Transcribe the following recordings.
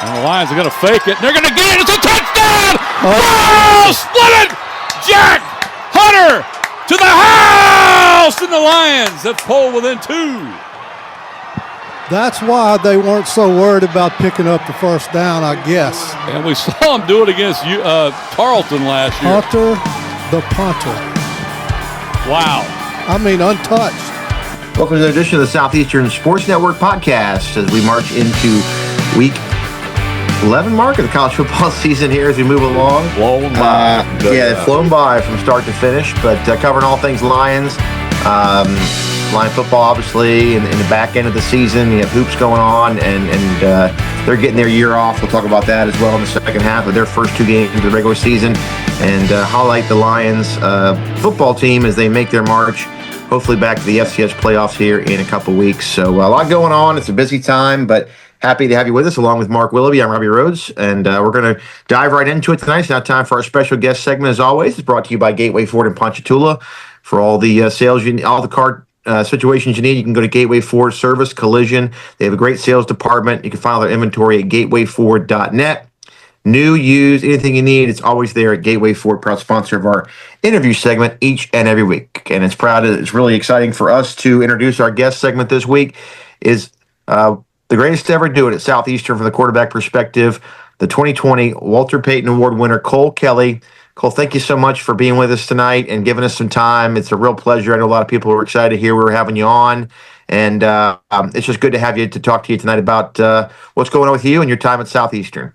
And the Lions are going to fake it. They're going to get it. It's a touchdown! Oh, split it! Jack Hunter to the house! And the Lions have pulled within 2. That's why they weren't so worried about picking up the first down, I guess. And we saw him do it against Tarleton last year. Hunter, the punter. Wow. I mean, untouched. Welcome to the edition of the Southeastern Sports Network podcast as we march into week 11 mark of the college football season here as we move along. Flown by. It's flown by from start to finish, but covering all things Lions. Lion football, obviously, in the back end of the season. You have hoops going on, and they're getting their year off. We'll talk about that as well in the second half of their first 2 games of the regular season, and highlight the Lions football team as they make their march, hopefully back to the FCS playoffs here in a couple weeks. So a lot going on. It's a busy time, but happy to have you with us along with Mark Willoughby. I'm Robbie Rhodes, and we're going to dive right into it tonight. It's now time for our special guest segment, as always. It's brought to you by Gateway Ford in Ponchatoula. For all the sales, all the car situations you need, you can go to Gateway Ford Service Collision. They have a great sales department. You can find their inventory at gatewayford.net. New, used, anything you need, it's always there at Gateway Ford, proud sponsor of our interview segment each and every week. And it's really exciting for us to introduce our guest segment this week. Is the greatest to ever do it at Southeastern from the quarterback perspective, the 2020 Walter Payton Award winner, Cole Kelley. Cole, thank you so much for being with us tonight and giving us some time. It's a real pleasure. I know a lot of people were excited to hear we were having you on, and it's just good to have you to talk to you tonight about what's going on with you and your time at Southeastern.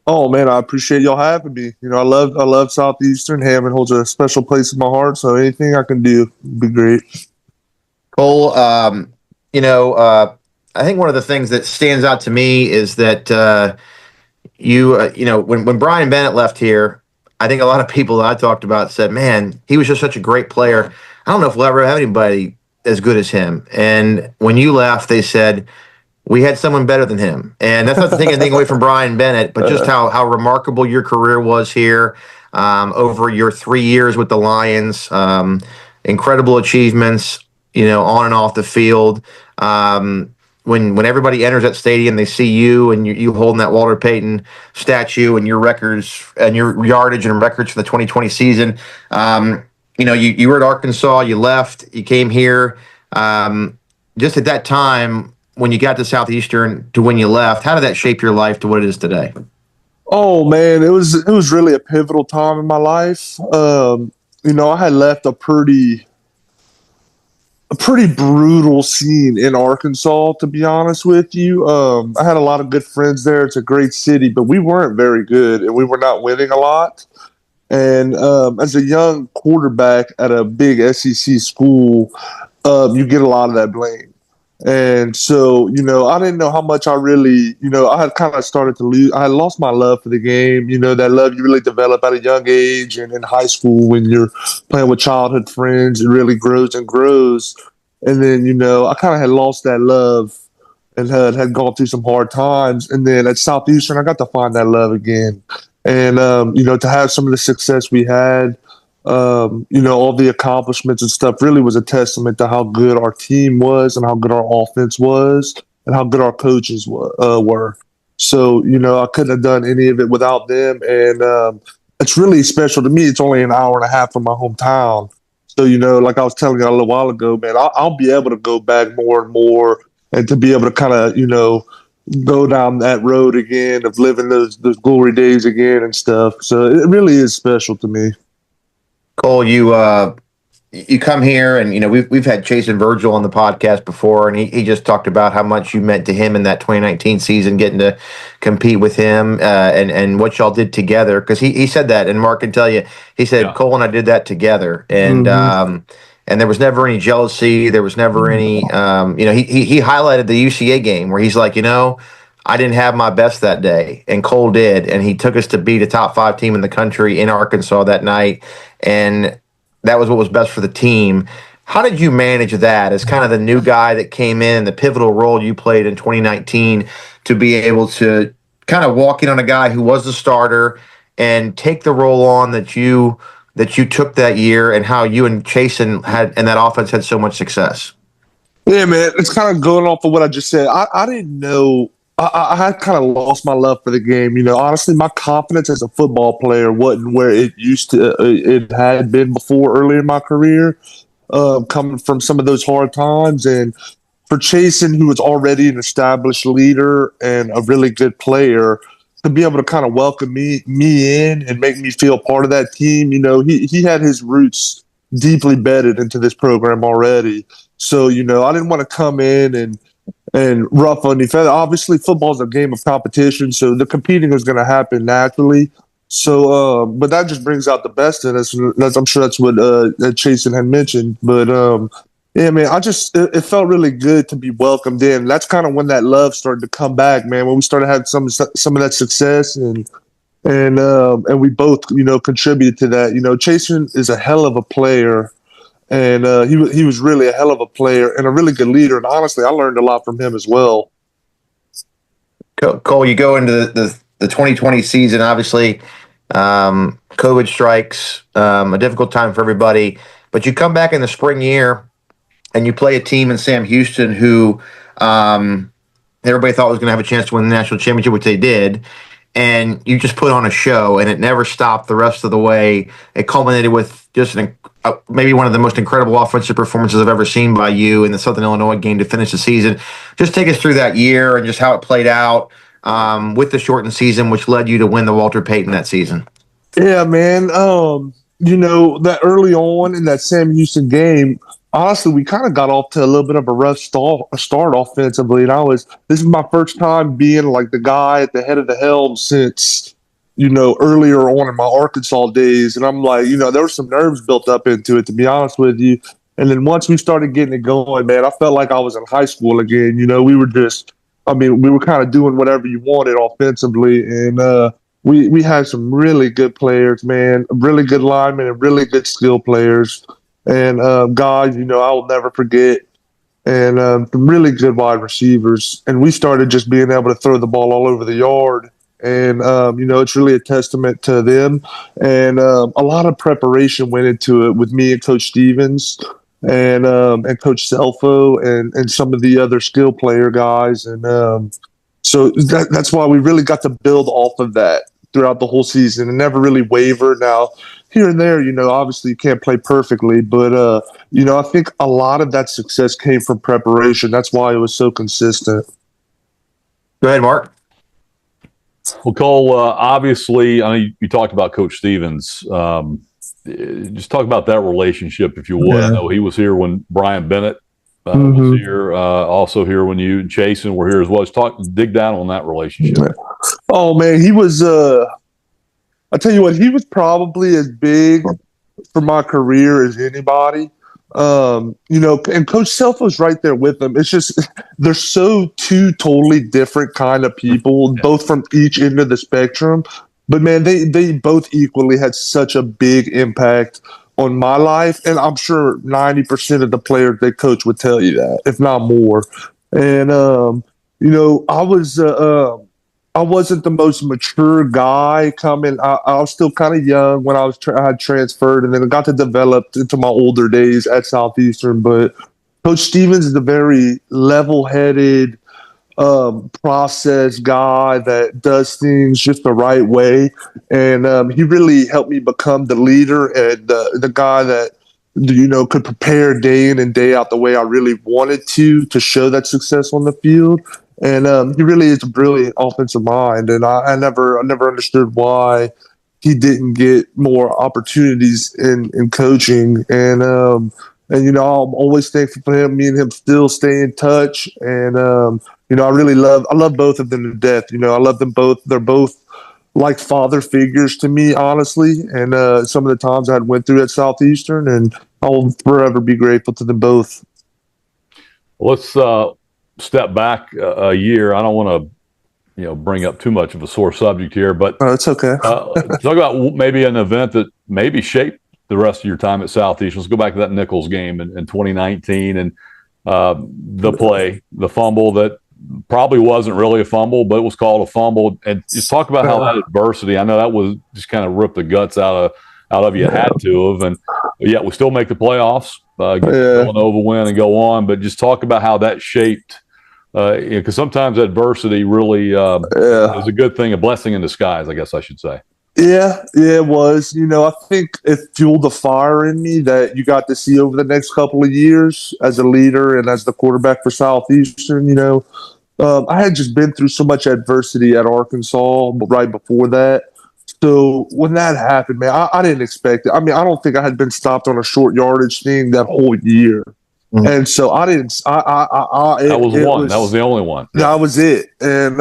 Oh man, I appreciate y'all having me. You know, I love Southeastern. Hammond holds a special place in my heart, so anything I can do would be great. Cole, I think one of the things that stands out to me is that when Brian Bennett left here, I think a lot of people that I talked about said, man, he was just such a great player. I don't know if we'll ever have anybody as good as him. And when you left, they said, we had someone better than him. And that's not to take anything away from Brian Bennett, but just how remarkable your career was here over your 3 years with the Lions. Incredible achievements, on and off the field. When everybody enters that stadium, they see you and you holding that Walter Payton statue and your records and your yardage and records for the 2020 season. You were at Arkansas, you left, you came here. Just at that time, when you got to Southeastern to when you left, how did that shape your life to what it is today? Oh man, it was really a pivotal time in my life. I had left a pretty brutal scene in Arkansas, to be honest with you. I had a lot of good friends there. It's a great city, but we weren't very good, and we were not winning a lot. And as a young quarterback at a big SEC school, you get a lot of that blame. And so, I didn't know how much I really, I had kind of started to lose. I had lost my love for the game. That love you really develop at a young age, and in high school when you're playing with childhood friends, it really grows and grows. And then, I kind of had lost that love and had gone through some hard times. And then at Southeastern, I got to find that love again. And, to have some of the success we had, all the accomplishments and stuff really was a testament to how good our team was and how good our offense was and how good our coaches were. So, I couldn't have done any of it without them. And it's really special to me. It's only an hour and a half from my hometown. So, like I was telling you a little while ago, man, I'll be able to go back more and more and to be able to kind of, go down that road again of living those glory days again and stuff. So it really is special to me. Cole, you come here, and we've had Chase and Virgil on the podcast before, and he just talked about how much you meant to him in that 2019 season, getting to compete with him, and what y'all did together. Because he said that, and Mark can tell you, he said Cole and I did that together, and and there was never any jealousy, there was never any, he highlighted the UCA game where he's like, I didn't have my best that day, and Cole did, and he took us to beat a top 5 team in the country in Arkansas that night, and that was what was best for the team. How did you manage that as kind of the new guy that came in, the pivotal role you played in 2019, to be able to kind of walk in on a guy who was the starter and take the role on that you took that year, and how you and Chasen and that offense had so much success? Yeah, man, it's kind of going off of what I just said. I didn't know I had kind of lost my love for the game. Honestly, my confidence as a football player wasn't where it used to. It had been before earlier in my career, coming from some of those hard times. And for Chasen, who was already an established leader and a really good player, to be able to kind of welcome me in and make me feel part of that team. He had his roots deeply bedded into this program already. So I didn't want to come in and rough on the feather. Obviously, football is a game of competition, so the competing is going to happen naturally. So, but that just brings out the best in us. And I'm sure that's what Chasen had mentioned. But yeah, man, it felt really good to be welcomed in. That's kind of when that love started to come back, man. When we started having some of that success and we both contributed to that. Chasen is a hell of a player. And he was really a hell of a player and a really good leader. And honestly, I learned a lot from him as well. Cole, you go into the 2020 season. Obviously, COVID strikes, a difficult time for everybody. But you come back in the spring year and you play a team in Sam Houston who everybody thought was going to have a chance to win the national championship, which they did. And you just put on a show, and it never stopped the rest of the way. It culminated with just maybe one of the most incredible offensive performances I've ever seen by you in the Southern Illinois game to finish the season. Just take us through that year and just how it played out with the shortened season, which led you to win the Walter Payton that season. Yeah, man. That early on in that Sam Houston game, honestly, we kind of got off to a little bit of a rough start offensively. And this is my first time being like the guy at the head of the helm since, earlier on in my Arkansas days. And I'm like, there was some nerves built up into it, to be honest with you. And then once we started getting it going, man, I felt like I was in high school again. We were kind of doing whatever you wanted offensively. And, we had some really good players, man, really good linemen and really good skill players. And guys, I will never forget. And some really good wide receivers. And we started just being able to throw the ball all over the yard. And, it's really a testament to them. And a lot of preparation went into it with me and Coach Stevens and Coach Selfo and some of the other skill player guys. And so that's why we really got to build off of that throughout the whole season and never really wavered. Now, here and there, obviously you can't play perfectly, but, I think a lot of that success came from preparation. That's why it was so consistent. Go ahead, Mark. Well, Cole, obviously, I know you talked about Coach Stevens. Just talk about that relationship, if you would. Yeah. I know he was here when Brian Bennett Mm-hmm. was here, also here when you and Chasen were here as well. Just dig down on that relationship. Oh, man, he was I tell you what, he was probably as big for my career as anybody. And Coach Self was right there with them. It's just they're so two totally different kind of people, both from each end of the spectrum. But man, they both equally had such a big impact on my life, and I'm sure 90% of the players they coach would tell you that, if not more. And I wasn't the most mature guy coming. I was still kind of young when I had transferred, and then I got to develop into my older days at Southeastern. But Coach Stevens is a very level-headed, process guy that does things just the right way, and he really helped me become the leader and the guy that could prepare day in and day out the way I really wanted to show that success on the field. And he really is a brilliant offensive mind, and I never understood why he didn't get more opportunities in coaching. And I'm always thankful for him. Me and him still stay in touch, and I love both of them to death. I love them both. They're both like father figures to me, honestly. And some of the times I had went through at Southeastern, and I will forever be grateful to them both. Let's step back a year. I don't want to, bring up too much of a sore subject here, but It's okay. talk about maybe an event that maybe shaped the rest of your time at Southeastern. Let's go back to that Nichols game in 2019 and the fumble that probably wasn't really a fumble, but it was called a fumble. And just talk about how that adversity, I know that was just kind of ripped the guts out of you, had to have. And yet we still make the playoffs, get the Villanova win and go on. But just talk about how that shaped Because sometimes adversity really is a good thing, a blessing in disguise, I guess I should say. Yeah, it was. I think it fueled the fire in me that you got to see over the next couple of years as a leader and as the quarterback for Southeastern. I had just been through so much adversity at Arkansas right before that. So when that happened, man, I didn't expect it. I mean, I don't think I had been stopped on a short yardage thing that whole year. Mm-hmm. And so I didn't. That was the only one. That was it, and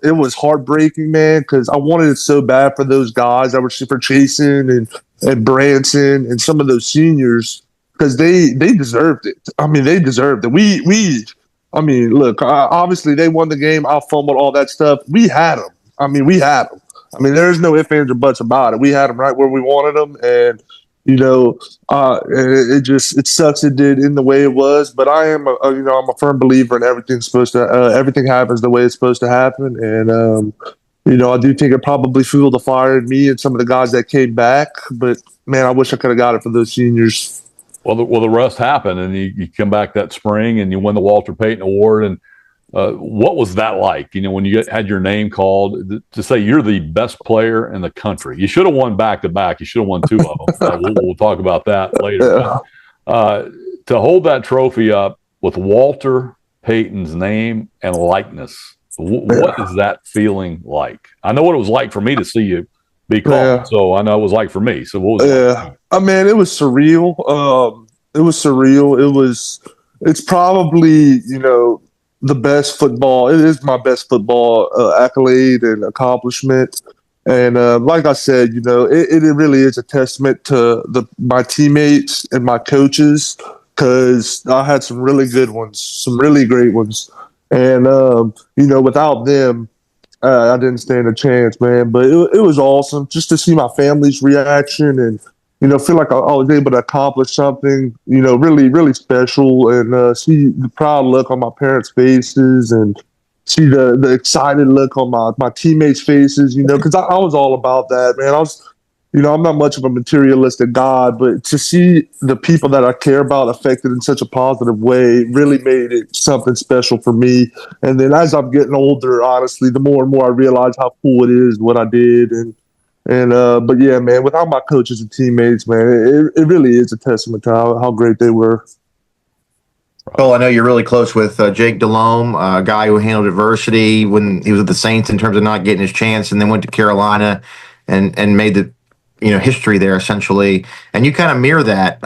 it was heartbreaking, man, because I wanted it so bad for those guys that were for Chasen and Branson and some of those seniors because they deserved it. I mean, they deserved it. I mean, look, obviously they won the game. I fumbled all that stuff. We had them. I mean, there's no ifs, ands, or buts about it. We had them right where we wanted them, and it sucks it did in the way it was, but I'm a firm believer in everything happens the way it's supposed to happen. And, I do think it probably fueled the fire in me and some of the guys that came back, but man, I wish I could have got it for those seniors. Well, the rest happened, and you come back that spring and you win the Walter Payton Award. And what was that like? When you had your name called to say you're the best player in the country. You should have won back-to-back. You should have won 2 of them. We'll talk about that later. To hold that trophy up with Walter Payton's name and likeness, what is that feeling like? I know what it was like for me to see you be called, so I know it was like for me. So what was it like? I mean, it was surreal. It's probably, the best football. It is my best football accolade and accomplishment. And like I said, it really is a testament to my teammates and my coaches because I had some really good ones, some really great ones. And, without them, I didn't stand a chance, man. But it was awesome just to see my family's reaction and, feel like I was able to accomplish something, really, really special and see the proud look on my parents' faces and see the excited look on my teammates' faces, because I was all about that, man. I'm not much of a materialistic guy, but to see the people that I care about affected in such a positive way really made it something special for me. And then as I'm getting older, honestly, the more and more I realize how cool it is what I did. But yeah, man, without my coaches and teammates, man, it really is a testament to how great they were. Well, I know you're really close with Jake Delhomme, a guy who handled adversity when he was with the Saints in terms of not getting his chance, and then went to Carolina and made the history there essentially. And you kind of mirror that.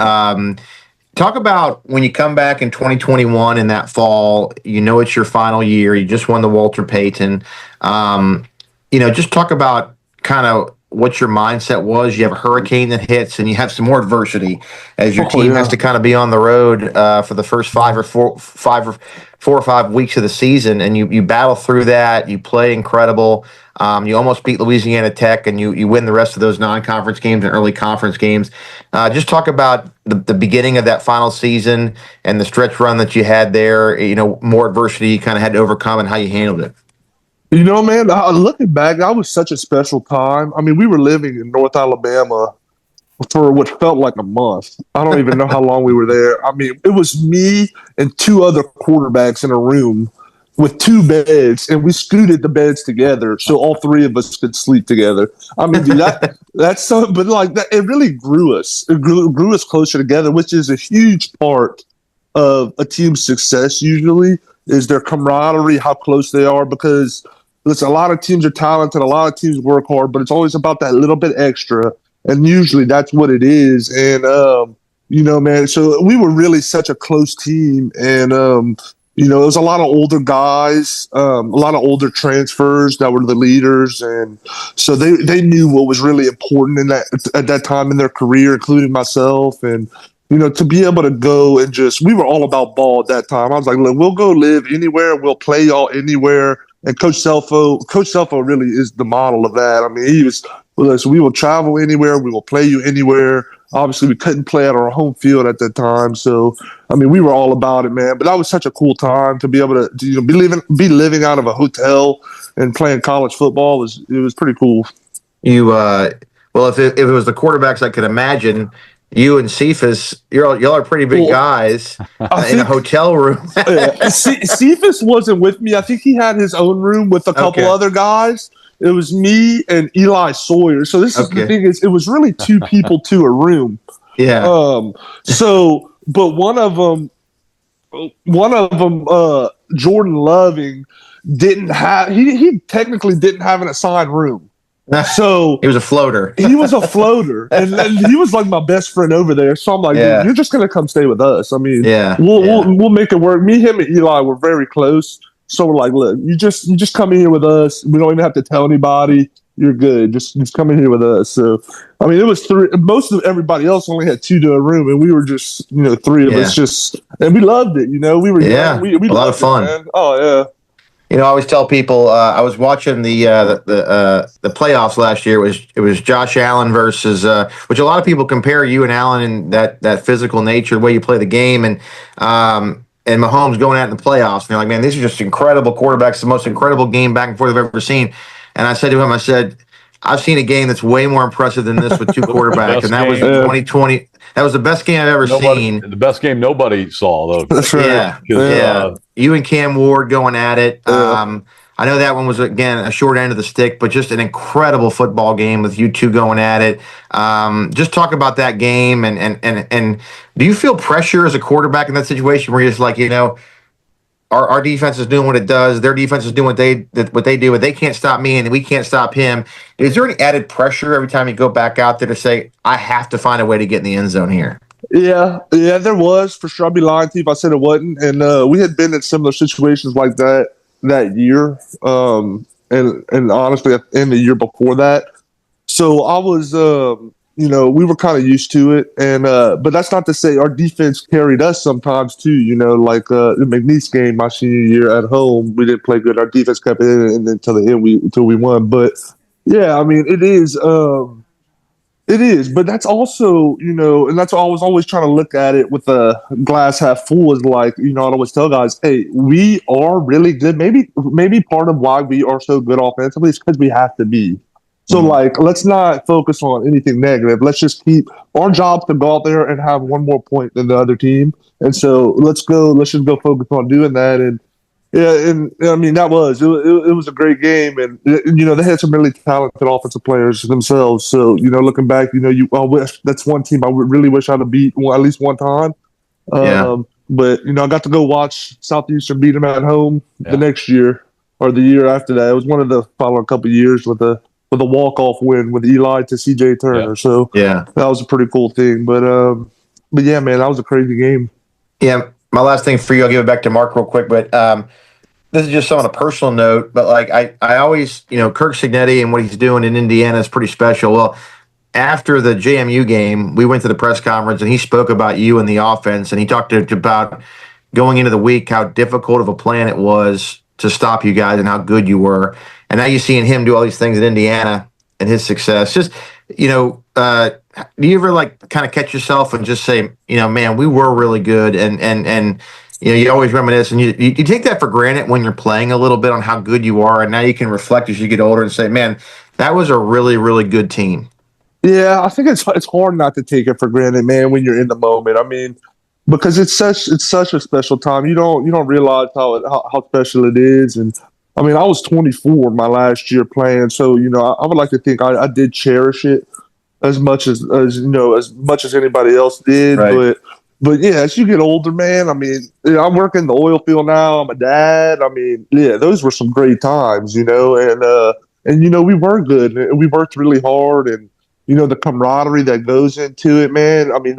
Talk about when you come back in 2021 in that fall. It's your final year. You just won the Walter Payton. Just talk about kind of what your mindset was. You have a hurricane that hits, and you have some more adversity as your team has to kind of be on the road for the first 4 or 5 weeks of the season, and you battle through that. You play incredible. You almost beat Louisiana Tech, and you win the rest of those non-conference games and early conference games. Just talk about the beginning of that final season and the stretch run that you had there. More adversity you kind of had to overcome and how you handled it. Man, looking back, that was such a special time. I mean, we were living in North Alabama for what felt like a month. I don't even know how long we were there. I mean, it was me and 2 other quarterbacks in a room with 2 beds, and we scooted the beds together so all 3 of us could sleep together. I mean, dude, that's so. But like that, it really grew us. It grew us closer together, which is a huge part of a team's success. Usually, is their camaraderie, how close they are, because. Listen, a lot of teams are talented. A lot of teams work hard, but it's always about that little bit extra. And usually that's what it is. And, man, so we were really such a close team. And, it was a lot of older guys, a lot of older transfers that were the leaders. And so they knew what was really important at that time in their career, including myself. And, to be able to go and we were all about ball at that time. I was like, look, we'll go live anywhere. We'll play y'all anywhere. And Coach Selfo really is the model of that. I mean, he was, so we will travel anywhere. We will play you anywhere. Obviously, we couldn't play at our home field at that time. So, I mean, we were all about it, man. But that was such a cool time to be able to be living out of a hotel and playing college football. It was pretty cool. Well, if it was the quarterbacks I could imagine, you and Cephas, y'all are pretty big guys in a hotel room. Cephas wasn't with me. I think he had his own room with a couple other guys. It was me and Eli Sawyer. So this is the thing is, it was really two people to a room. Yeah. But one of them, Jordan Loving, didn't have. He technically didn't have an assigned room. So he was a floater. He was a floater, and he was like my best friend over there. So I'm like, dude, you're just gonna come stay with us. I mean, we'll make it work. Me, him, and Eli were very close. So we're like, look, you just come in here with us. We don't even have to tell anybody. You're good. Just come in here with us. So, I mean, it was three. Most of everybody else only had two to a room, and we were just, three of us and we loved it. We were young. We a lot of fun. Man. Oh yeah. I always tell people I was watching the playoffs last year. It was Josh Allen versus which a lot of people compare you and Allen in that physical nature, the way you play the game, and Mahomes going out in the playoffs. And they're like, man, these are just incredible quarterbacks, the most incredible game back and forth I've ever seen. And I said to him, I've seen a game that's way more impressive than this with two quarterbacks, and that was 2020. That was the best game I've ever seen. The best game nobody saw, though. That's right. Yeah. You and Cam Ward going at it. I know that one was, again, a short end of the stick, but just an incredible football game with you two going at it. Just talk about that game, and do you feel pressure as a quarterback in that situation where you're just like, our defense is doing what it does, their defense is doing what they do, but they can't stop me and we can't stop him. Is there any added pressure every time you go back out there to say, I have to find a way to get in the end zone here? Yeah, there was, for sure. I'd be lying to you if I said it wasn't. And we had been in similar situations like that year, and honestly, in the year before that. So I was, we were kind of used to it, and but that's not to say our defense carried us sometimes too. Like the McNeese game my senior year at home, we didn't play good. Our defense kept it in, and then until the end, until we won. But yeah, I mean, it is. It is, but that's also, and that's why I was always trying to look at it with a glass half full. Is like, I'd always tell guys, hey, we are really good. Maybe part of why we are so good offensively is because we have to be. So, let's not focus on anything negative. Let's just keep our job to go out there and have one more point than the other team. And so let's just go focus on doing that. And yeah, and I mean, it was a great game, and they had some really talented offensive players themselves. So looking back, I wish that's one team I really wish I'd have beat at least one time. But I got to go watch Southeastern beat them at home the next year or the year after that. It was one of the following couple of years with a walk-off win with Eli to C.J. Turner. Yeah. So that was a pretty cool thing. But yeah, man, that was a crazy game. Yeah. My last thing for you, I'll give it back to Mark real quick, but this is just on a personal note, but I always, Kirk Cignetti and what he's doing in Indiana is pretty special. Well, after the JMU game, we went to the press conference and he spoke about you and the offense, and he talked about going into the week, how difficult of a plan it was to stop you guys and how good you were. And now you're seeing him do all these things in Indiana and his success. Just, do you ever kind of catch yourself and just say, man, we were really good, and you always reminisce, and you take that for granted when you're playing a little bit on how good you are, and now you can reflect as you get older and say, man, that was a really, really good team. Yeah, I think it's hard not to take it for granted, man, when you're in the moment. I mean, because it's such a special time. You don't realize how special it is. And I mean, I was 24 my last year playing, so I would like to think I did cherish it as much as anybody else did. Right. But yeah, as you get older, man, I mean, I'm working the oil field now. I'm a dad. I mean, yeah, those were some great times, and we were good, and we worked really hard, and the camaraderie that goes into it, man. I mean,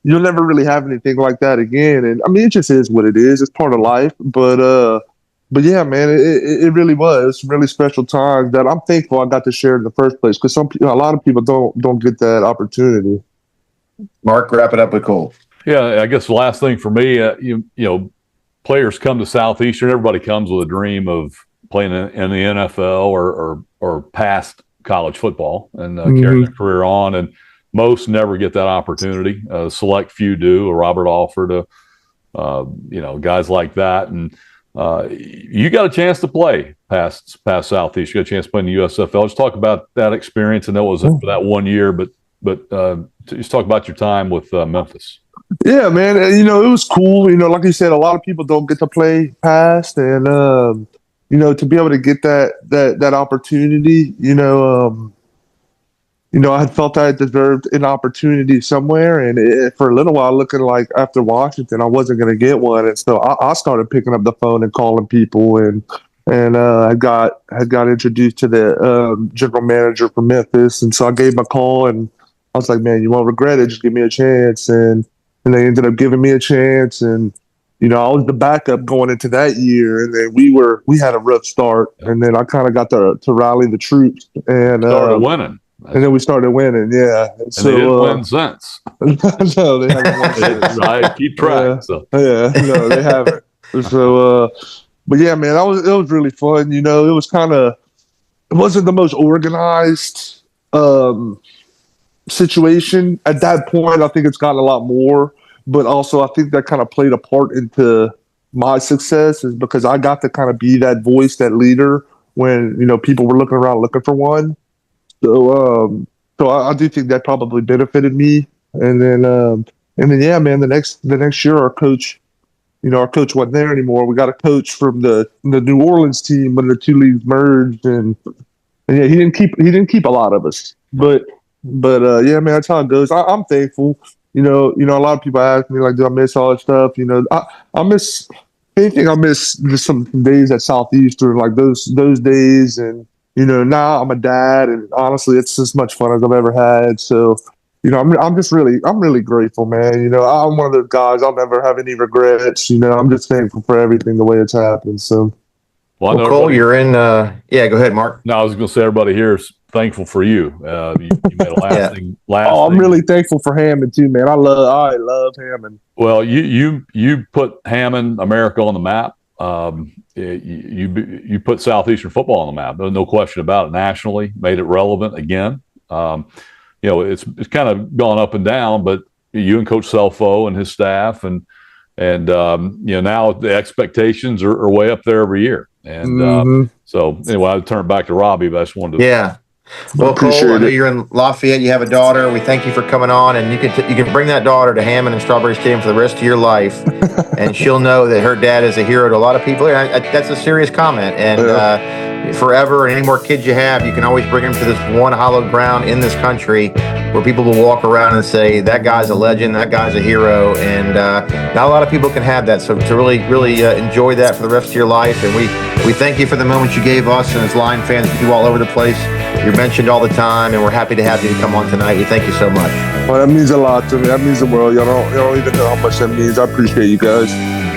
you'll never really have anything like that again. And I mean, it just is what it is. It's part of life. But yeah, man, it really was some really special times that I'm thankful I got to share in the first place, because a lot of people don't get that opportunity. Mark, wrap it up with Cole. Yeah, I guess the last thing for me, players come to Southeastern. Everybody comes with a dream of playing in the NFL or past college football and carrying their career on. And most never get that opportunity. Select few do. Robert Alford, guys like that. And you got a chance to play past Southeast. You got a chance to play in the USFL. Let's talk about that experience. And that was for that 1 year, but but just talk about your time with Memphis. Yeah, man. It was cool. Like you said, a lot of people don't get to play past, and to be able to get that opportunity, I had felt I deserved an opportunity somewhere, and for a little while, looking like after Washington, I wasn't going to get one, and so I started picking up the phone and calling people, and I got introduced to the general manager for Memphis, and so I gave him a call, and I was like, "Man, you won't regret it. Just give me a chance." And they ended up giving me a chance, and I was the backup going into that year, and then we had a rough start, and then I kind of got to rally the troops and started winning. And then we started winning, yeah. And so, they didn't win since. No, they haven't won since. I keep track. Yeah, no, they haven't. So, but yeah, man, it was really fun. It was it wasn't the most organized situation at that point. I think it's gotten a lot more, but also I think that kind of played a part into my success, is because I got to kind of be that voice, that leader when people were looking around looking for one. So I do think that probably benefited me. And then yeah, man, the next year our coach wasn't there anymore. We got a coach from the New Orleans team when the two leagues merged, and yeah, he didn't keep a lot of us. But yeah, man, that's how it goes. I'm thankful. A lot of people ask me, like, do I miss all that stuff? I miss anything. I miss just some days at Southeastern, like those days. And now I'm a dad, and honestly, it's as much fun as I've ever had. So, I'm really grateful, man. I'm one of those guys. I'll never have any regrets. I'm just thankful for everything, the way it's happened. So, well, Cole, you're in. Yeah, go ahead, Mark. No, I was going to say everybody here is thankful for you. You made a lasting. Oh, I'm really thankful for Hammond too, man. I love Hammond. Well, you put Hammond, America, on the map. You put Southeastern football on the map. No question about it. Nationally, made it relevant again. It's kind of gone up and down, but you and Coach Selfo and his staff, and now the expectations are way up there every year. And so anyway, I'll turn it back to Robbie, but I just wanted to. Yeah. Well, Cole, I know you're in Lafayette. You have a daughter. We thank you for coming on, and you can bring that daughter to Hammond and Strawberry Stadium for the rest of your life, and she'll know that her dad is a hero to a lot of people. That's a serious comment, and forever, and any more kids you have, you can always bring them to this one hallowed ground in this country where people will walk around and say, that guy's a legend, that guy's a hero, and not a lot of people can have that. So to really enjoy that for the rest of your life, and we thank you for the moments you gave us and as Lion fans you do all over the place. You're mentioned all the time, and we're happy to have you to come on tonight. We thank you so much. Well, that means a lot to me. That means the world. Y'all don't even know how much that means. I appreciate you guys.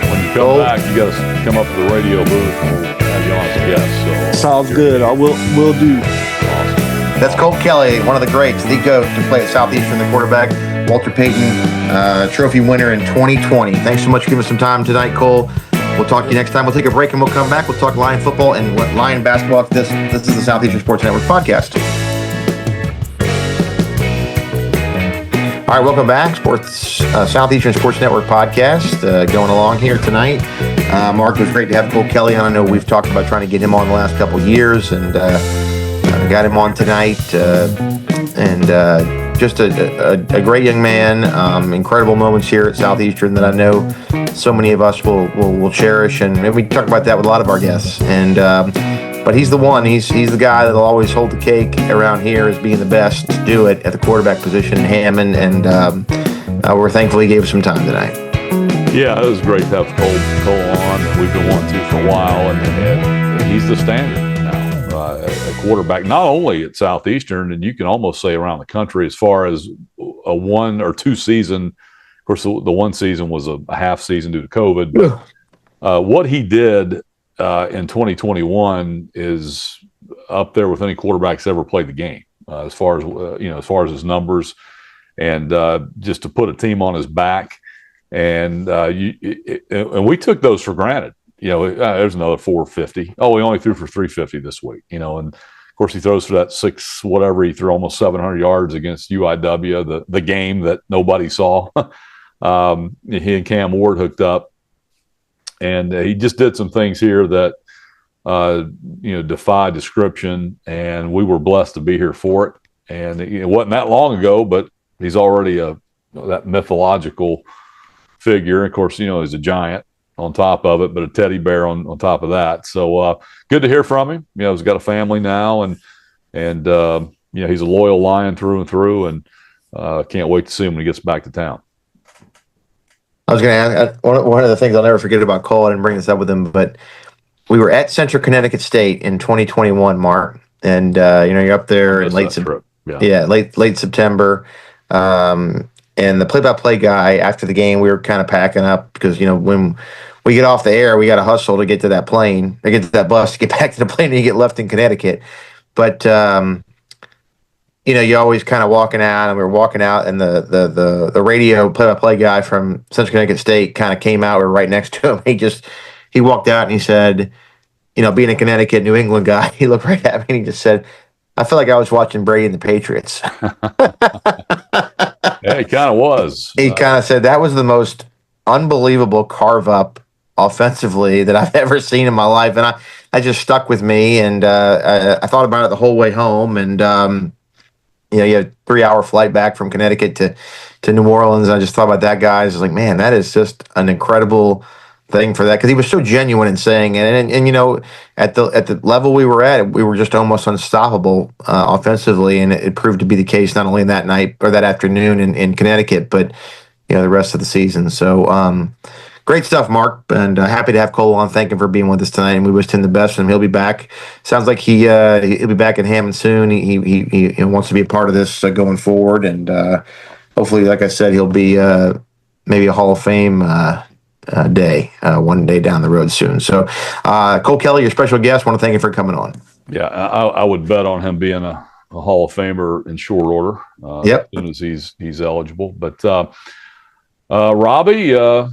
When you come back, you got to come up to the radio booth and we'll have you on as a guest. So sounds good. I will do. Awesome. That's Colt Kelley, one of the greats, the GOAT to play at Southeastern, the quarterback. Walter Payton, trophy winner in 2020. Thanks so much for giving us some time tonight, Cole. We'll talk to you next time. We'll take a break and we'll come back. We'll talk Lion football and Lion basketball. This is the Southeastern Sports Network podcast. All right, welcome back. Southeastern Sports Network podcast going along here tonight. Mark, it was great to have Cole Kelley on. I know we've talked about trying to get him on the last couple of years, and got him on tonight. Just a great young man. Incredible moments here at Southeastern that I know so many of us will cherish, and we talk about that with a lot of our guests. But he's the one. He's the guy that'll always hold the cake around here as being the best to do it at the quarterback position in Hammond, and we're thankful he gave us some time tonight. Yeah, it was great to have Cole on. We've been wanting to for a while, and he's the standard now at quarterback, not only at Southeastern, and you can almost say around the country as far as a 1 or 2 season. Of course, the one season was a half season due to COVID, but what he did in 2021 is up there with any quarterback's ever played the game, as far as his numbers, and just to put a team on his back. And and we took those for granted. There's another 450. Oh, we only threw for 350 this week. And of course he throws for that 6 whatever. He threw almost 700 yards against UIW, the game that nobody saw. He and Cam Ward hooked up, and he just did some things here that defy description. And we were blessed to be here for it. and it wasn't that long ago, but he's already that mythological figure. Of course, he's a giant on top of it, but a teddy bear on top of that. So good to hear from him. He's got a family now, and he's a loyal Lion through and through, and can't wait to see him when he gets back to town. I was going to ask one of the things I'll never forget about Cole. I didn't bring this up with him, but we were at Central Connecticut State in 2021, Mark, and you're up there in late September. And the play-by-play guy, after the game, we were kind of packing up because when we get off the air, we got to hustle to get to that plane, or get to that bus, to get back to the plane, and you get left in Connecticut. But you're always kind of walking out, and we were walking out, and the radio play-by-play guy from Central Connecticut State kind of came out. We were right next to him. He walked out and he said, being a Connecticut, New England guy, he looked right at me and he just said, "I feel like I was watching Brady and the Patriots." Yeah, he kind of was. He kind of said that was the most unbelievable carve up offensively that I've ever seen in my life, and I just stuck with me, and I thought about it the whole way home, and you had a 3-hour flight back from Connecticut to New Orleans. I just thought about that guy. I was like, man, that is just an incredible thing for that, because he was so genuine in saying it, and at the level we were at, we were just almost unstoppable offensively, and it proved to be the case not only that night or that afternoon in Connecticut, but the rest of the season. So great stuff, Mark, and happy to have Cole on. Thank him for being with us tonight, and we wish him the best. And he'll be back. Sounds like he'll be back in Hammond soon. He wants to be a part of this going forward, and hopefully, like I said, he'll be maybe a Hall of Fame day one day down the road soon. So Cole Kelley, your special guest, want to thank you for coming on. Yeah, I would bet on him being a Hall of Famer in short order. As soon as he's eligible. But Robbie, a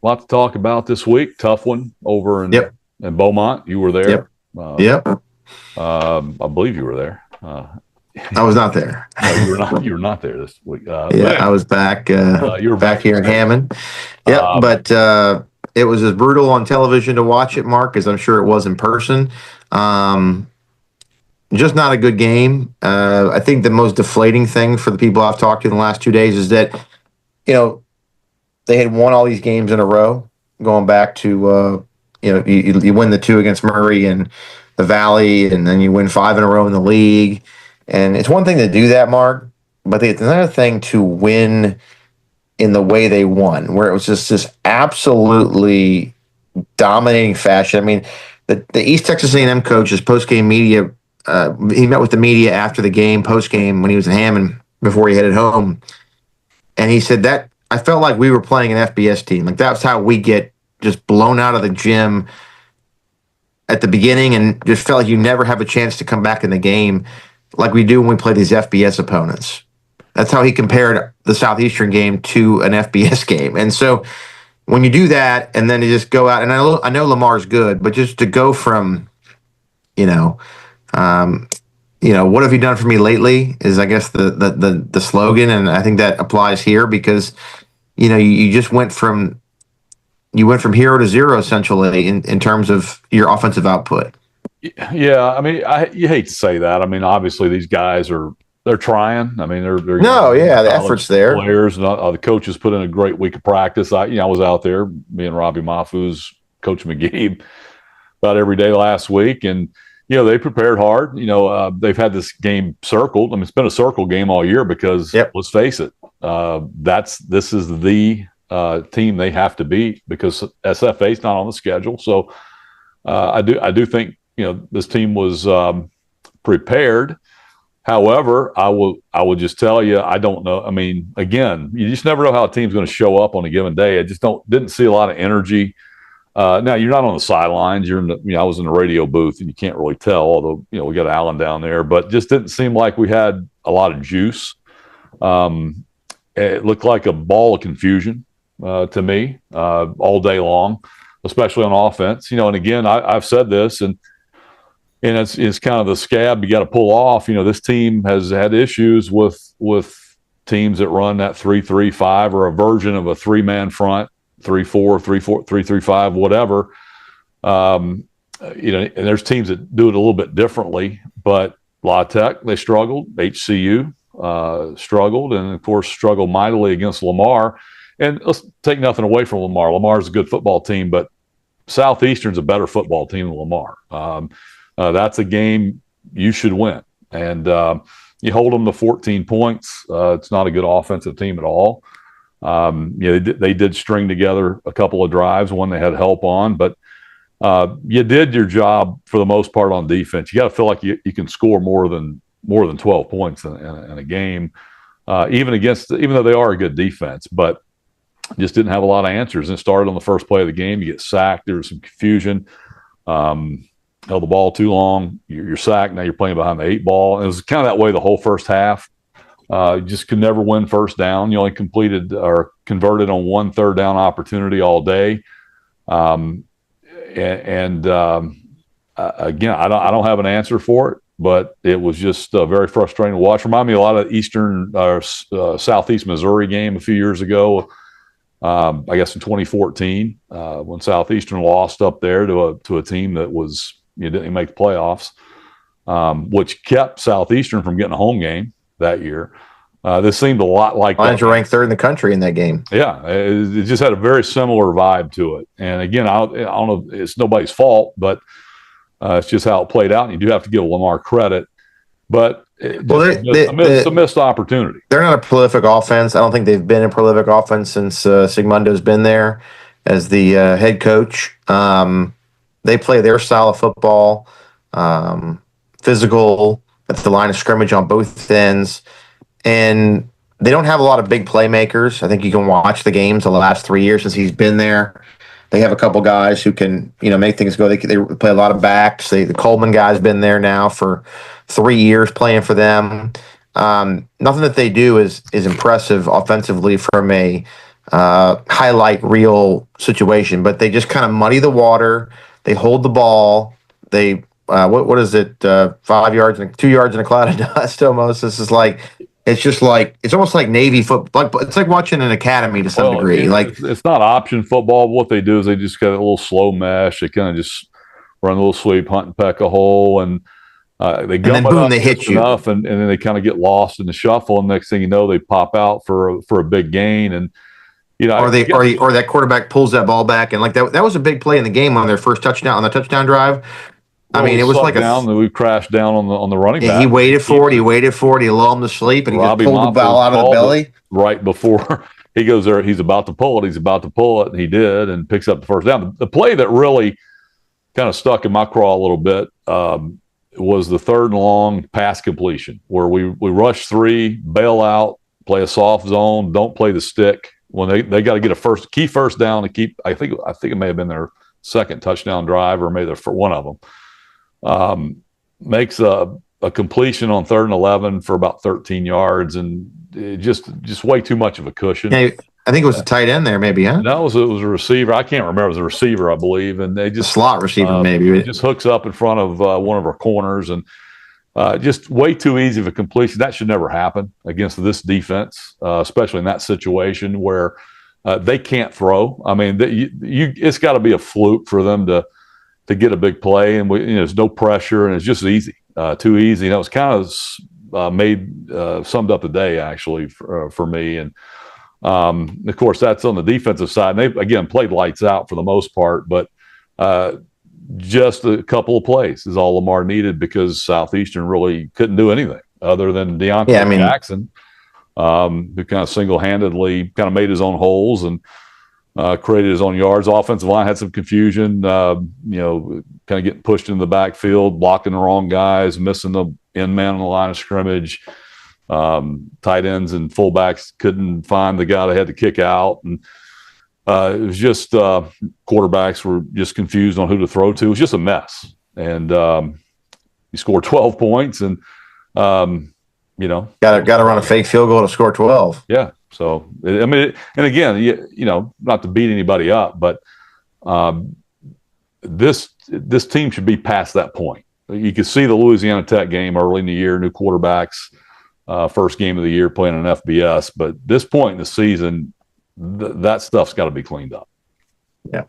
lot to talk about this week. Tough one over in Beaumont. You were there. I believe you were there. I was not there. No, you were not there this week. I was back. You were back here in Hammond. But it was as brutal on television to watch it, Mark, as I'm sure it was in person. Just not a good game. I think the most deflating thing for the people I've talked to in the last 2 days is that, they had won all these games in a row, going back to, you win the 2 against Murray and the Valley, and then you win 5 in a row in the league. And it's one thing to do that, Mark, but it's another thing to win in the way they won, where it was just this absolutely dominating fashion. I mean, the East Texas A&M coach's post-game media, he met with the media after the game, post-game, when he was in Hammond before he headed home, and he said that I felt like we were playing an FBS team. Like, that's how we get just blown out of the gym at the beginning, and just felt like you never have a chance to come back in the game like we do when we play these FBS opponents. That's how he compared the Southeastern game to an FBS game. And so when you do that, and then you just go out, and I know Lamar's good, but just to go from, what have you done for me lately is, I guess, the slogan, and I think that applies here because, you just went from hero to zero essentially in terms of your offensive output. Yeah, I mean, you hate to say that. I mean, obviously these guys they're trying. I mean, they're the effort's there. Players and the coaches put in a great week of practice. I was out there, me and Robbie Mafu's, Coach McGee, about every day last week, and they prepared hard. They've had this game circled. I mean, it's been a circle game all year because let's face it, this is the team they have to beat because SFA's not on the schedule. So I do think this team was prepared. However, I will just tell you, I don't know. I mean, again, you just never know how a team's going to show up on a given day. I just didn't see a lot of energy. Now you're not on the sidelines. You're in I was in the radio booth, and you can't really tell. Although we got Allen down there, but just didn't seem like we had a lot of juice. It looked like a ball of confusion to me all day long, especially on offense. And again, I've said this, and it's kind of the scab you got to pull off. This team has had issues with teams that run that 3-3-5 or a version of a 3-man front, 3-4, 3-4, 3-3-5, whatever. And there's teams that do it a little bit differently, but La Tech, they struggled. HCU struggled, and of course struggled mightily against Lamar. And let's take nothing away from Lamar. Lamar's a good football team, but Southeastern's a better football team than Lamar. That's a game you should win. And you hold them to 14 points. It's not a good offensive team at all. They did string together a couple of drives, one they had help on, but you did your job for the most part on defense. You got to feel like you can score more than 12 points in a game, even though they are a good defense, but just didn't have a lot of answers. And it started on the first play of the game. You get sacked. There was some confusion. Held the ball too long. You're sacked. Now you're playing behind the 8 ball. And it was kind of that way the whole first half. You just could never win first down. You only completed or converted on 1 third down opportunity all day. Again, I don't have an answer for it, but it was just very frustrating to watch. Remind me a lot of Eastern Southeast Missouri game a few years ago. I guess in 2014, when Southeastern lost up there to a team that didn't make the playoffs, which kept Southeastern from getting a home game that year. This seemed a lot like Lions were ranked 3rd in the country in that game. Yeah, it just had a very similar vibe to it. And again, I don't know, it's nobody's fault, but it's just how it played out. And you do have to give Lamar credit, but it's a missed opportunity. They're not a prolific offense. I don't think they've been a prolific offense since Sigmundo's been there as the head coach. They play their style of football, physical at the line of scrimmage on both ends, and they don't have a lot of big playmakers. I think you can watch the games the last 3 years since he's been there. They have a couple guys who can, make things go. They play a lot of backs. The Coleman guy's been there now for 3 years playing for them. Nothing that they do is impressive offensively from a highlight reel situation, but they just kind of muddy the water. They hold the ball. They what is it? 5 yards and 2 yards in a cloud of dust. Almost. It's almost like Navy football. It's like watching an academy to some degree. It's not option football. What they do is they just got a little slow mesh. They kind of just run a little sweep, hunt and peck a hole, and they gum it up they hit you enough, and then they kind of get lost in the shuffle. And next thing you know, they pop out for a big gain, and or that quarterback pulls that ball back, and that was a big play in the game on their first touchdown, on the touchdown drive. It was like we crashed down on the running back. He waited for it. He lulled him to sleep, and he just pulled the ball out of the belly right before he goes there. He's about to pull it. And he did, and picks up the first down. The play that really kind of stuck in my craw a little bit was the 3rd and long pass completion, where we rush 3, bail out, play a soft zone, don't play the stick when they got to get a first down to keep. I think it may have been their second touchdown drive, or maybe for one of them. Makes a completion on 3rd and 11 for about 13 yards, and just way too much of a cushion. Yeah, I think it was a tight end there, maybe, huh? No, it was a receiver. I can't remember. It was a receiver, I believe, and they just a slot receiver, maybe. Just hooks up in front of one of our corners, and just way too easy of a completion. That should never happen against this defense, especially in that situation where they can't throw. It's got to be a fluke for them to get a big play, and there's no pressure, and it's just easy, too easy. And it was kind of summed up the day actually for me. And of course, that's on the defensive side. And they again played lights out for the most part, but just a couple of plays is all Lamar needed, because Southeastern really couldn't do anything other than Deontay Jackson, who kind of single-handedly kind of made his own holes and created his own yards. Offensive line had some confusion, kind of getting pushed into the backfield, blocking the wrong guys, missing the end man on the line of scrimmage. Tight ends and fullbacks couldn't find the guy they had to kick out. And it was just quarterbacks were just confused on who to throw to. It was just a mess. And he scored 12 points, and got to run a fake field goal to score 12. Yeah. So, and again, not to beat anybody up, but this team should be past that point. You could see the Louisiana Tech game early in the year, new quarterbacks, first game of the year playing an FBS. But this point in the season, that stuff's got to be cleaned up. Yeah.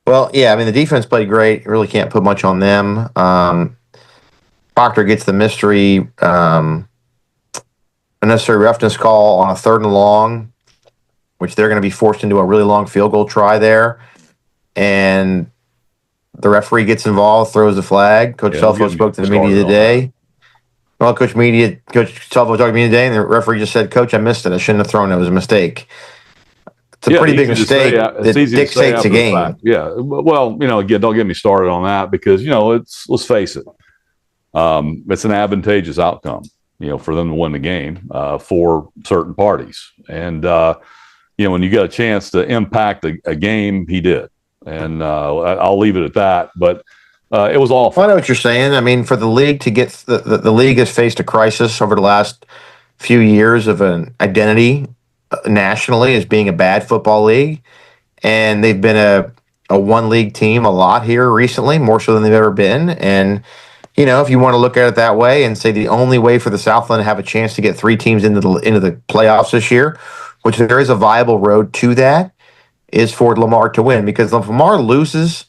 Well, yeah, the defense played great. You really can't put much on them. Proctor gets the mystery unnecessary roughness call on a 3rd and long, which they're going to be forced into a really long field goal try there. And the referee gets involved, throws the flag. Coach Selfo spoke to the media today. Well, Coach Selfo talked to me today, and the referee just said, "Coach, I missed it. I shouldn't have thrown it. It was a mistake." It's a pretty big mistake that dictates a game. Yeah. Well, again, don't get me started on that because, let's face it. It's an advantageous outcome, for them to win the game for certain parties. And, when you get a chance to impact a game, he did. And I'll leave it at that. But it was awful. I know what you're saying. I mean, for the league to get the league has faced a crisis over the last few years of an identity nationally as being a bad football league, and they've been a one league team a lot here recently, more so than they've ever been. And if you want to look at it that way and say the only way for the Southland to have a chance to get 3 teams into the playoffs this year, which there is a viable road to that, is for Lamar to win. Because if Lamar loses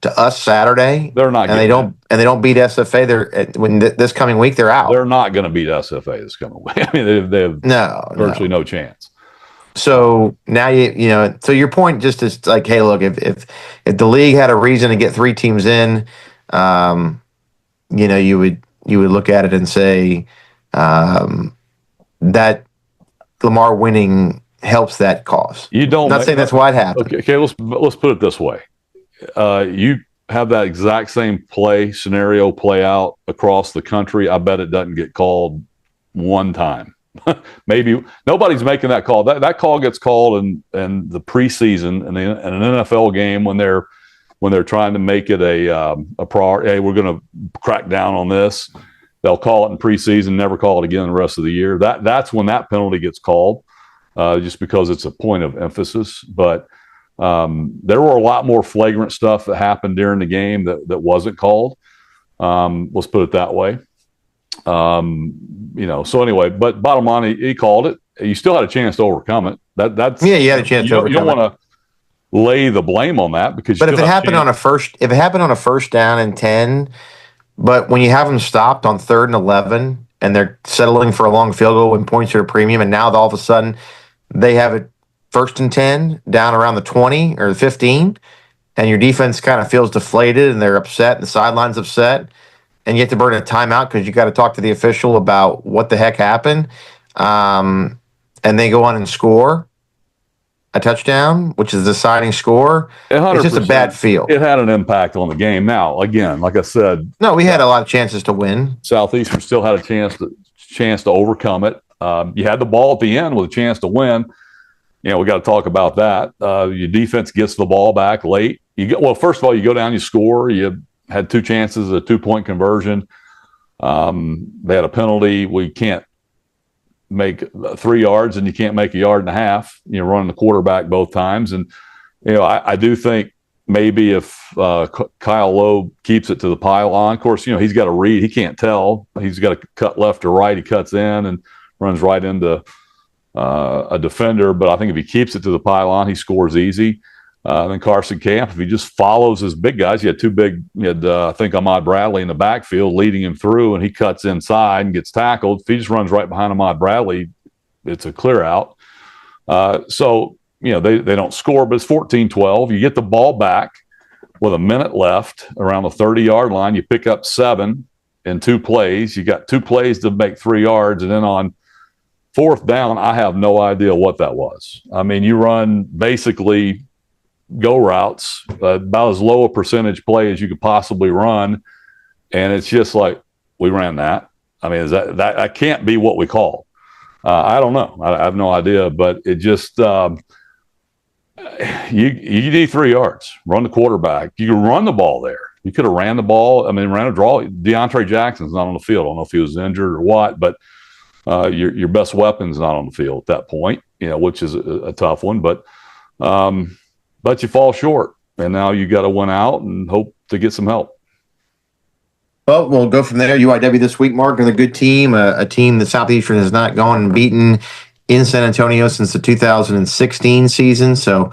to us Saturday, they're not, and they don't beat SFA. This coming week they're out. They're not going to beat SFA this coming week. I mean, they have virtually no chance. So now so your point just is like, hey, look, if the league had a reason to get 3 teams in, you would look at it and say that Lamar winning helps that cause. I'm not saying that's why it happened. Okay, let's put it this way. You have that exact same scenario play out across the country. I bet it doesn't get called one time. Maybe nobody's making that call. That call gets called in the preseason in an NFL game when they're trying to make it a priority. Hey, we're going to crack down on this. They'll call it in preseason, never call it again the rest of the year. That's when that penalty gets called, just because it's a point of emphasis. But there were a lot more flagrant stuff that happened during the game that wasn't called. Let's put it that way. So anyway, but bottom line, he called it. You still had a chance to overcome it. You had a chance to overcome it. You don't want to lay the blame on that because. But if it happened on a first down and 10, but when you have them stopped on 3rd and 11 and they're settling for a long field goal when points are a premium, and now all of a sudden they have it 1st and 10 down around the 20 or the 15, and your defense kind of feels deflated and they're upset and the sideline's upset. And you have to burn a timeout because you got to talk to the official about what the heck happened. And they go on and score a touchdown, which is the deciding score. It's just a bad feel. It had an impact on the game. Now, again, like I said, no, we had a lot of chances to win. Southeastern still had a chance to overcome it. You had the ball at the end with a chance to win. We got to talk about that. Your defense gets the ball back late. First of all, you go down, you score. You had 2 chances, a 2-point conversion. They had a penalty. We can't make 3 yards, and you can't make a yard and a half. Running the quarterback both times, and I do think maybe if Kyle Loeb keeps it to the pylon, of course, he's got to read. He can't tell. He's got to cut left or right. He cuts in and runs right into a defender. But I think if he keeps it to the pylon, he scores easy. Then Carson Camp, if he just follows his big guys, he had I think Ahmad Bradley in the backfield leading him through, and he cuts inside and gets tackled. If he just runs right behind Ahmad Bradley, it's a clear out. So they don't score, but it's 14-12. You get the ball back with a minute left around the 30-yard line. You pick up 7 in 2 plays. You got 2 plays to make 3 yards, and then on 4th down, I have no idea what that was. I mean, you run basically go routes, about as low a percentage play as you could possibly run, and it's just like, we ran that. I mean, is that can't be what we call? I don't know. I have no idea, but it just you need 3 yards. Run the quarterback. You can run the ball there. You could have ran the ball. I mean, ran a draw. DeAndre Jackson's not on the field. I don't know if he was injured or what, but your best weapon's not on the field at that point. Which is a tough one, but you fall short, and now you got to win out and hope to get some help. Well, we'll go from there. UIW this week, Mark, and a good team, a team that Southeastern has not gone and beaten in San Antonio since the 2016 season. So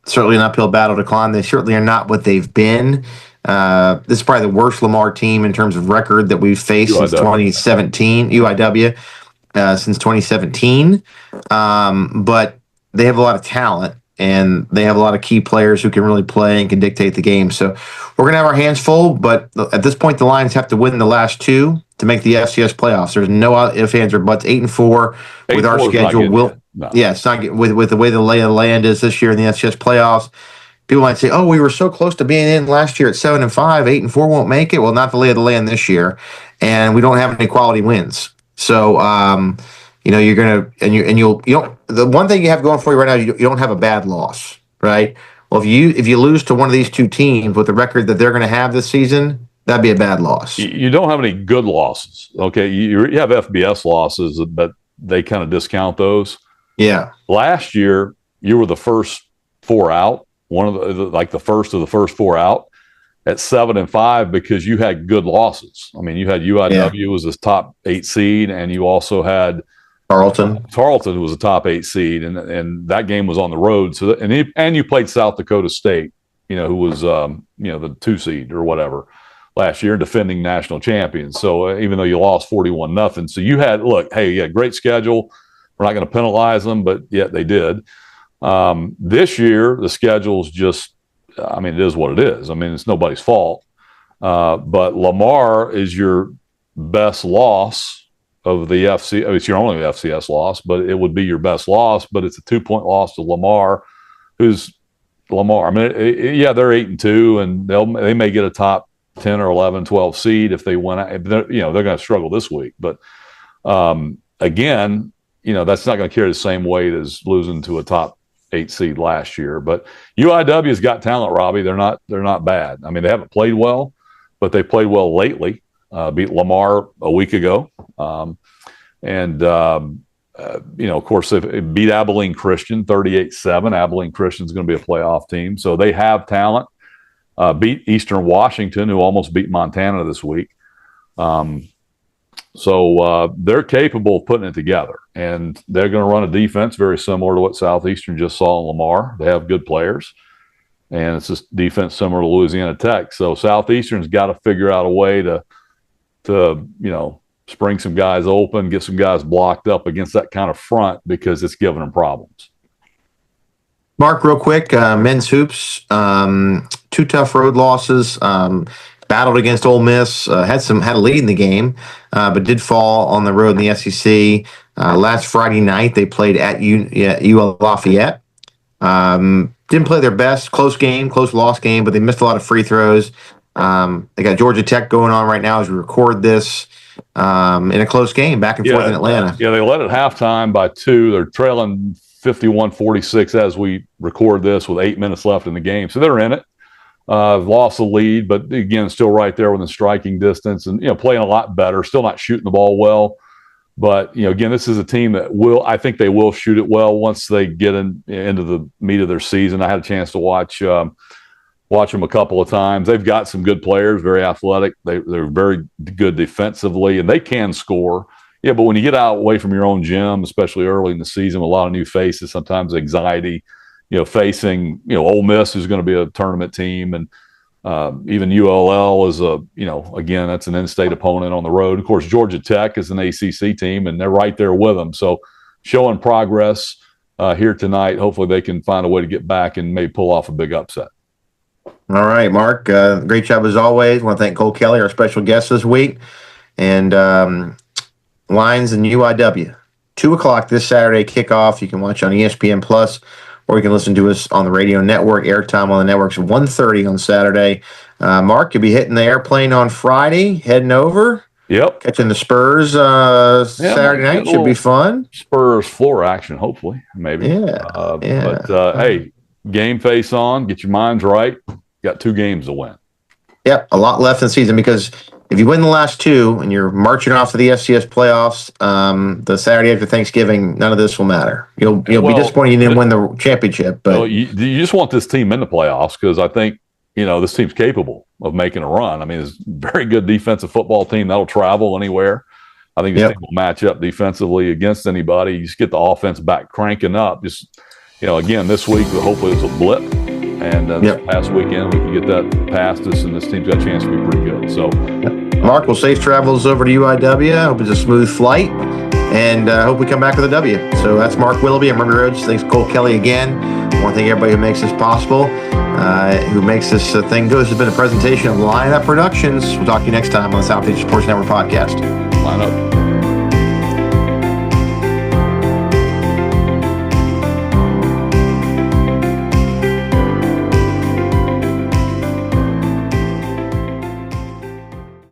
certainly an uphill battle to climb. They certainly are not what they've been. This is probably the worst Lamar team in terms of record that we've faced since 2017. UIW since 2017, but they have a lot of talent. And they have a lot of key players who can really play and can dictate the game. So we're going to have our hands full, but at this point, the Lions have to win the last two to make the FCS playoffs. There's no ifs, ands, or buts. 8-4 with our schedule. Yeah, it's not with the way the lay of the land is this year in the FCS playoffs. People might say, "Oh, we were so close to being in last year at 7-5. 8-4 won't make it." Well, not the lay of the land this year, and we don't have any quality wins. So. You're gonna you don't. The one thing you have going for you right now, you don't have a bad loss, right? Well, if you lose to one of these two teams with the record that they're going to have this season, that'd be a bad loss. You don't have any good losses, okay? You have FBS losses, but they kind of discount those. Yeah. Last year, you were the first four out, the first of the first four out at 7-5 because you had good losses. I mean, you had UIW was this top 8 seed, and you also had Tarleton, who was a top 8 seed, and that game was on the road. So and you played South Dakota State, who was the 2 seed or whatever last year, defending national champions. So even though you lost 41-0, so you had great schedule. We're not going to penalize them, but yet they did. This year the schedule's just, it is what it is. It's nobody's fault. But Lamar is your best loss of the FC. It's your only FCS loss, but it would be your best loss. But it's a 2-point loss to Lamar, who's Lamar. They're 8-2, and they may get a top 10 or 11, 12 seed if they win. They're going to struggle this week. But again, that's not going to carry the same weight as losing to a top 8 seed last year. But UIW's got talent, Robbie. They're not bad. They haven't played well, but they played well lately. Beat Lamar a week ago. Of course, they beat Abilene Christian 38-7. Abilene Christian is going to be a playoff team. So they have talent. Beat Eastern Washington, who almost beat Montana this week. So they're capable of putting it together. And they're going to run a defense very similar to what Southeastern just saw in Lamar. They have good players. And it's just defense similar to Louisiana Tech. So Southeastern's got to figure out a way to spring some guys open, get some guys blocked up against that kind of front because it's giving them problems. Mark, real quick, men's hoops, 2 tough road losses, battled against Ole Miss, had a lead in the game, but did fall on the road in the SEC. Last Friday night, they played at UL Lafayette. Didn't play their best, close loss game, but they missed a lot of free throws. They got Georgia Tech going on right now as we record this in a close game back and forth in Atlanta. Yeah, they led at halftime by 2. They're trailing 51-46 as we record this with 8 minutes left in the game. So they're in it. Lost the lead, but again, still right there within striking distance and, playing a lot better, still not shooting the ball well. But, again, this is a team that I think they will shoot it well once they get into the meat of their season. I had a chance to watch them a couple of times. They've got some good players, very athletic. They're very good defensively, and they can score. Yeah, but when you get out away from your own gym, especially early in the season with a lot of new faces, sometimes anxiety, facing, Ole Miss, who's going to be a tournament team, and even ULL is again, that's an in-state opponent on the road. Of course, Georgia Tech is an ACC team, and they're right there with them. So showing progress here tonight. Hopefully they can find a way to get back and maybe pull off a big upset. All right, Mark. Great job as always. I want to thank Cole Kelley, our special guest this week. And Lions and UIW. 2 o'clock this Saturday kickoff. You can watch on ESPN Plus, or you can listen to us on the radio network. Airtime on the network's 1:30 on Saturday. Mark, you'll be hitting the airplane on Friday, heading over. Yep. Catching the Spurs Saturday night. Should be fun. Spurs floor action, hopefully, maybe. Yeah. But, hey, game face on. Get your minds right. Got 2 games to win. Yep, a lot left in the season because if you win the last 2 and you're marching off to the FCS playoffs the Saturday after Thanksgiving, none of this will matter. You'll be disappointed you didn't win the championship. But you just want this team in the playoffs because I think, this team's capable of making a run. It's a very good defensive football team that'll travel anywhere. I think this team will match up defensively against anybody. You just get the offense back cranking up. Just, again, this week, hopefully it's a blip. And this past weekend, we can get that past us, and this team's got a chance to be pretty good. So, Mark, well, safe travels over to UIW. I hope it's a smooth flight, and I hope we come back with a W. So that's Mark Willoughby. I'm Ruby Rhodes. Thanks, Cole Kelley, again. I want to thank everybody who makes this possible, who makes this thing go. This has been a presentation of Line Up Productions. We'll talk to you next time on the Southeastern Sports Network podcast. Line up.